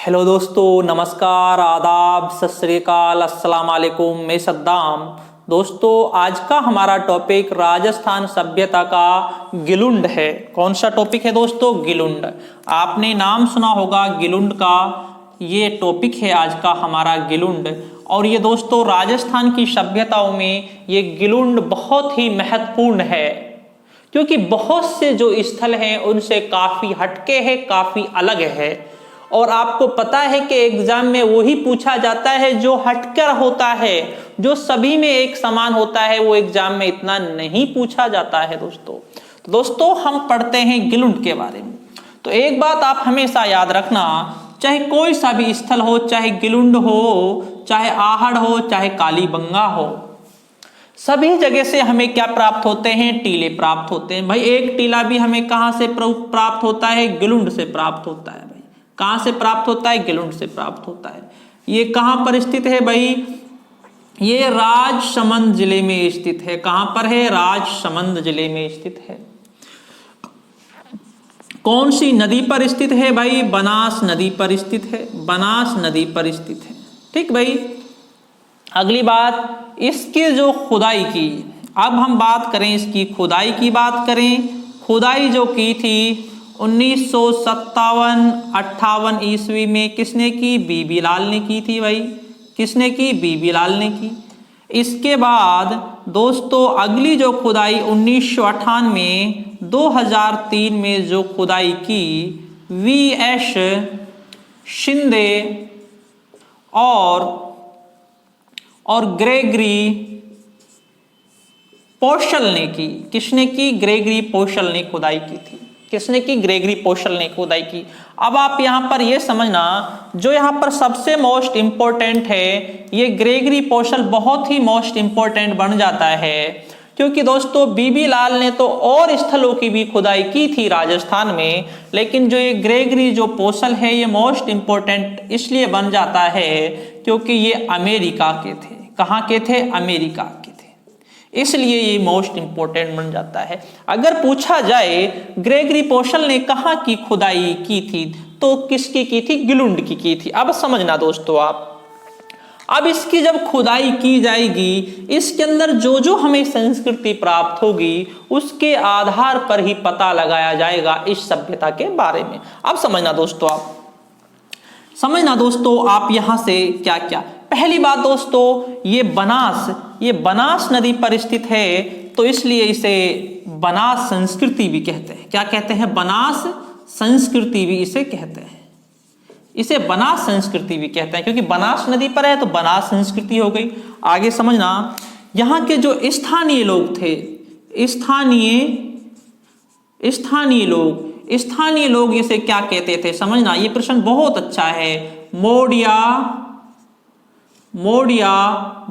Hello दोस्तों, नमस्कार, आदाब, सत श्री अकाल, अस्सलाम वालेकुम। मैं सद्दाम। दोस्तों, आज का हमारा टॉपिक राजस्थान सभ्यता का गिलुंड है। कौन सा टॉपिक है दोस्तों? गिलुंड। आपने नाम सुना होगा गिलुंड का। ये टॉपिक है आज का हमारा गिलुंड। और ये दोस्तों राजस्थान की सभ्यताओं में ये गिलुंड बहुत ही महत्वपूर्ण है, क्योंकि बहुत से जो स्थल हैं उनसे काफी हटके है, काफी अलग है। और आपको पता है कि एग्जाम में वही पूछा जाता है जो हटकर होता है, जो सभी में एक समान होता है, वो एग्जाम में इतना नहीं पूछा जाता है दोस्तों हम पढ़ते हैं गिलुंड के बारे में। तो एक बात आप हमेशा याद रखना, चाहे कोई सा भी स्थल हो, चाहे गिलुंड हो, चाहे आहड़ हो, चाहे कालीबंगा हो, सभी जगह से हमें क्या प्राप्त होते हैं? टीले प्राप्त होते हैं। भाई एक टीला भी हमें कहां से प्राप्त होता है? गिलुंड से प्राप्त होता है। भाई कहां से प्राप्त होता है? गिलुंड से प्राप्त होता है। ये कहां पर स्थित है भाई? ये राजसमंद जिले में स्थित है। कहां पर है? राजसमंद जिले में स्थित है। कौन सी नदी पर स्थित है भाई? बनास नदी पर स्थित है। बनास नदी पर स्थित है। ठीक भाई। अगली बात, इसकी जो खुदाई की, अब हम बात करें इसकी खुदाई की बात करें। खुदाई जो की थी 1957-58 ईस्वी में किसने की? बीबी लाल ने की थी भाई। किसने की? बीबी लाल ने की। इसके बाद दोस्तों अगली जो खुदाई 1998 2003 में जो खुदाई की वी.एस. शिंदे और ग्रेगरी पोशल ने की। किसने की? ग्रेगरी पोशल ने खुदाई की थी। किसने की? ग्रेगरी पोशल ने खुदाई की। अब आप यहां पर यह समझना, जो यहां पर सबसे मोस्ट इंपॉर्टेंट है, ये ग्रेगरी पोशल बहुत ही मोस्ट इंपॉर्टेंट बन जाता है, क्योंकि दोस्तों बीबी लाल ने तो और स्थलों की भी खुदाई की थी राजस्थान में, लेकिन जो ये ग्रेगरी जो पोशल है ये मोस्ट इंपॉर्टेंट इसलिए बन जाता है क्योंकि ये अमेरिका के थे। कहाँ के थे? अमेरिका के थे, इसलिए ये मोस्ट इंपॉर्टेंट बन जाता है। अगर पूछा जाए ग्रेगरी पोशल ने कहाँ की खुदाई की थी, तो किसकी की थी? गिलुंड की थी। अब समझना दोस्तों आप, अब इसकी जब खुदाई की जाएगी, इसके अंदर जो जो हमें संस्कृति प्राप्त होगी उसके आधार पर ही पता लगाया जाएगा इस सभ्यता के बारे में। अब समझना दोस्तों आप यहां से क्या क्या। पहली बात दोस्तों, ये बनास नदी पर स्थित है, तो इसलिए इसे बनास संस्कृति भी कहते हैं। क्या कहते हैं? बनास संस्कृति भी इसे कहते हैं। इसे बनास संस्कृति भी कहते हैं, क्योंकि बनास नदी पर है तो बनास संस्कृति हो गई। आगे समझना, यहाँ के जो स्थानीय लोग थे, स्थानीय लोग इसे क्या कहते थे? समझना, ये प्रश्न बहुत अच्छा है। मोडिया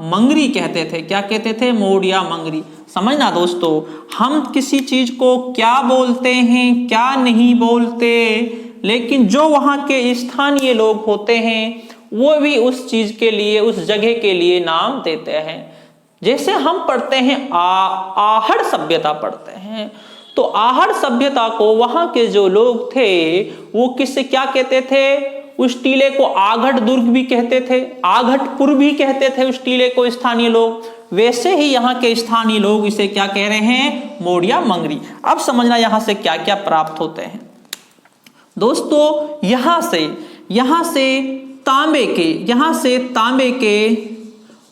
मंगरी कहते थे। क्या कहते थे? मोडिया मंगरी। समझना दोस्तों, हम किसी चीज को क्या बोलते हैं, क्या नहीं बोलते, लेकिन जो वहां के स्थानीय लोग होते हैं वो भी उस चीज के लिए, उस जगह के लिए नाम देते हैं। जैसे हम पढ़ते हैं आहड़ सभ्यता पढ़ते हैं, तो आहड़ सभ्यता को वहां के जो लोग थे वो किससे क्या कहते थे? उस टीले को आघट दुर्ग भी कहते थे, आघटपुर भी कहते थे उस टीले को स्थानीय लोग। वैसे ही यहाँ के स्थानीय लोग इसे क्या कह रहे हैं? मोडिया मंगरी। अब समझना यहां से क्या क्या प्राप्त होते हैं दोस्तों। यहां से तांबे के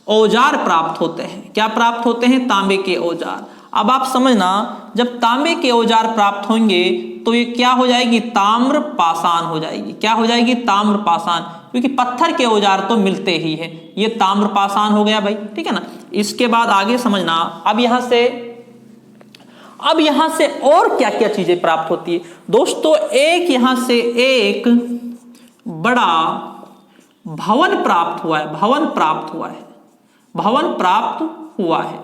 औजार प्राप्त होते हैं। क्या प्राप्त होते हैं? तांबे के औजार। अब आप समझना, जब तांबे के औजार प्राप्त होंगे तो ये क्या हो जाएगी? ताम्र पाषाण हो जाएगी। क्या हो जाएगी? ताम्र पाषाण, क्योंकि पत्थर के औजार तो मिलते ही है। ये ताम्र पाषाण हो गया भाई, ठीक है ना। इसके बाद आगे समझना, अब यहां से और क्या क्या चीजें प्राप्त होती है दोस्तों। यहां से एक बड़ा भवन प्राप्त हुआ है। भवन प्राप्त हुआ है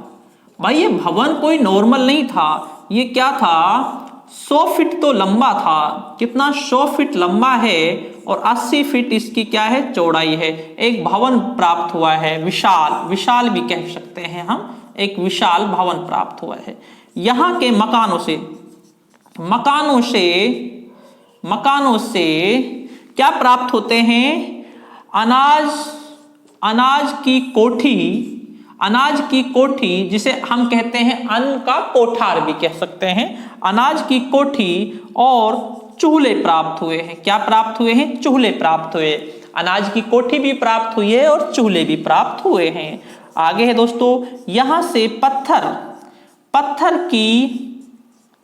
भाई। ये भवन कोई नॉर्मल नहीं था, ये क्या था? 100 फीट तो लंबा था। कितना? 100 फीट लंबा है और 80 फीट इसकी क्या है? चौड़ाई है। एक भवन प्राप्त हुआ है, विशाल भी कह सकते हैं हम। एक विशाल भवन प्राप्त हुआ है। यहाँ के मकानों से क्या प्राप्त होते हैं? अनाज की कोठी जिसे हम कहते हैं अन्न का कोठार भी कह सकते हैं। अनाज की कोठी और चूल्हे प्राप्त हुए हैं। क्या प्राप्त हुए हैं? चूल्हे प्राप्त हुए। अनाज की कोठी भी प्राप्त हुई है और चूल्हे भी प्राप्त हुए हैं। आगे है दोस्तों, यहां से पत्थर की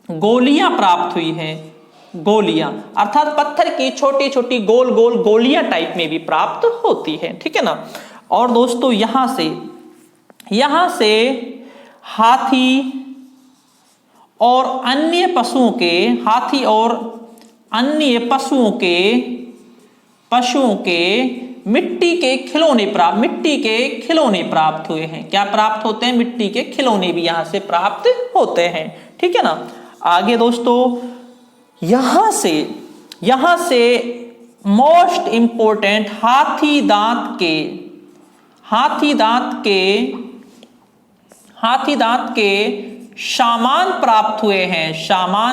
गोलियां प्राप्त हुई हैं। गोलियां अर्थात पत्थर की छोटी छोटी गोल गोल गोलियां टाइप में भी प्राप्त होती है, ठीक है ना। और दोस्तों यहां से हाथी और अन्य पशुओं के मिट्टी के खिलौने प्राप्त हुए हैं। क्या प्राप्त होते हैं? मिट्टी के खिलौने भी यहां से प्राप्त होते हैं, ठीक है ना। आगे दोस्तों यहां से मोस्ट इंपोर्टेंट हाथी दांत के सामान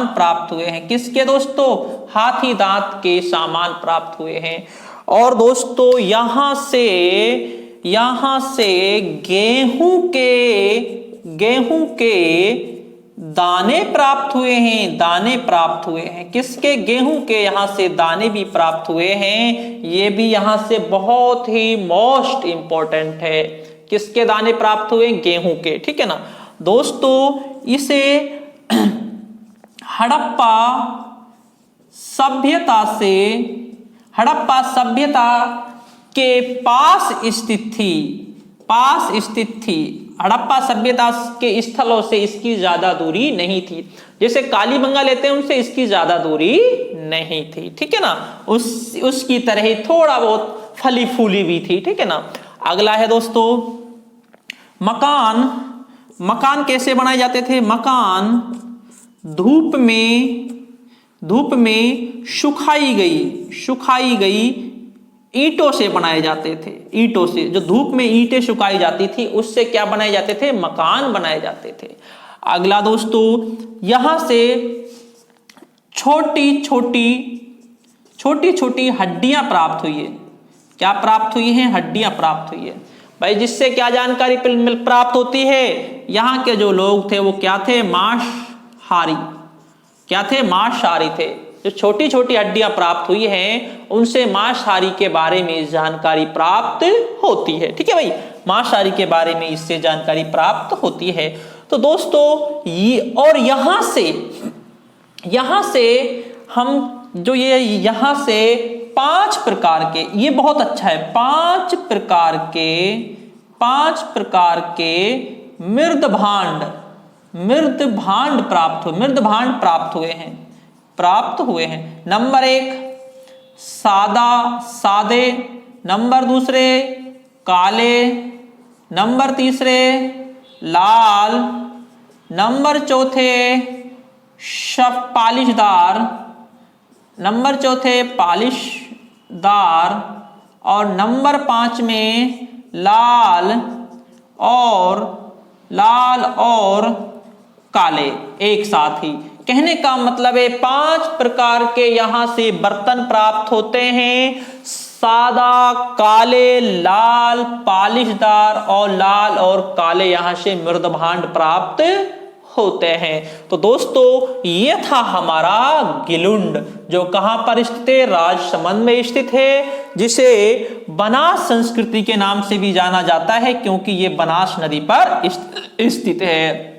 प्राप्त हुए हैं। किसके दोस्तों? हाथी दांत के सामान प्राप्त हुए हैं। और दोस्तों यहां से गेहूं के दाने प्राप्त हुए हैं। किसके? गेहूं के यहां से दाने भी प्राप्त हुए हैं। ये भी यहां से बहुत ही मोस्ट इंपॉर्टेंट है। किसके दाने प्राप्त हुए? गेहूं के, ठीक है ना। दोस्तों इसे हड़प्पा सभ्यता के पास स्थित थी। हड़प्पा सभ्यता के स्थलों से इसकी ज्यादा दूरी नहीं थी। जैसे कालीबंगा लेते हैं उनसे इसकी ज्यादा दूरी नहीं थी, ठीक है ना। उसकी तरह ही थोड़ा बहुत फली फूली भी थी, ठीक है ना। अगला है दोस्तों मकान कैसे बनाए जाते थे? मकान धूप में सुखाई गई ईंटों से बनाए जाते थे। ईंटों से, जो धूप में ईंटें सुखाई जाती थी उससे क्या बनाए जाते थे? मकान बनाए जाते थे। अगला दोस्तों यहां से छोटी छोटी हड्डियां प्राप्त हुई है। क्या प्राप्त हुई हैं? हड्डियां प्राप्त हुई है भाई। जिससे क्या जानकारी प्राप्त होती है? यहाँ के जो लोग थे वो क्या थे? मांसाहारी थे। जो छोटी छोटी हड्डियां प्राप्त हुई हैं उनसे मांसाहारी के बारे में जानकारी प्राप्त होती है, ठीक है भाई। मांसाहारी के बारे में इससे जानकारी प्राप्त होती है। तो दोस्तों और यहां से हम जो ये यहां से 5 प्रकार के, ये बहुत अच्छा है, 5 प्रकार के मृद भांड प्राप्त हुए हैं। नंबर 1 सादे, नंबर 2 काले, नंबर 3 लाल, नंबर 4 पालिशदार, और नंबर 5 में लाल और काले एक साथ ही। कहने का मतलब है 5 प्रकार के यहां से बर्तन प्राप्त होते हैं। सादा, काले, लाल, पालिशदार और लाल और काले यहां से मृद भांड प्राप्त होते हैं। तो दोस्तों ये था हमारा गिलुंड, जो कहां पर स्थित है? राजसमंद में स्थित है, जिसे बनास संस्कृति के नाम से भी जाना जाता है क्योंकि ये बनास नदी पर स्थित है।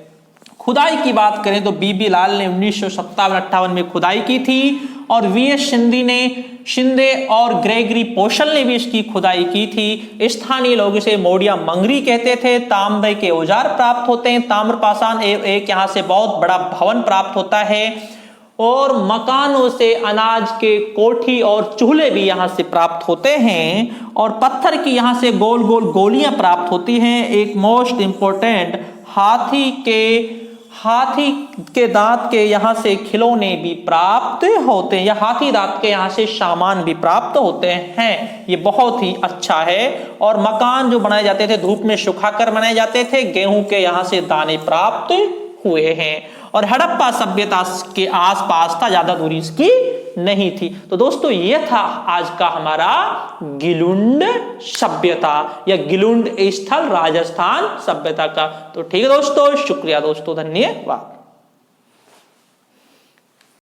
खुदाई की बात करें तो बीबी लाल ने 1957-58 में खुदाई की थी और वीएस शिंदे और ग्रेगरी पोशल ने भी इसकी खुदाई की थी। स्थानीय लोग इसे मोडिया मंगरी कहते थे। तांबे के औजार प्राप्त होते हैं। ताम्रपाषाण एक यहाँ से बहुत बड़ा भवन प्राप्त होता है और मकानों से अनाज के कोठी और चूल्हे भी यहाँ से प्राप्त होते हैं और पत्थर की यहाँ से गोल गोल गोलियां प्राप्त होती हैं। एक मोस्ट इंपोर्टेंट हाथी के दांत के यहाँ से खिलौने भी प्राप्त होते हैं या हाथी दांत के यहाँ से सामान भी प्राप्त होते हैं। ये बहुत ही अच्छा है। और मकान जो बनाए जाते थे धूप में सुखाकर बनाए जाते थे। गेहूं के यहाँ से दाने प्राप्त हुए हैं और हड़प्पा सभ्यता के आसपास था, ज्यादा दूरी इसकी नहीं थी। तो दोस्तों ये था आज का हमारा गिलुंड सभ्यता या गिलुंड स्थल राजस्थान सभ्यता का। तो ठीक है दोस्तों, शुक्रिया दोस्तों, धन्यवाद।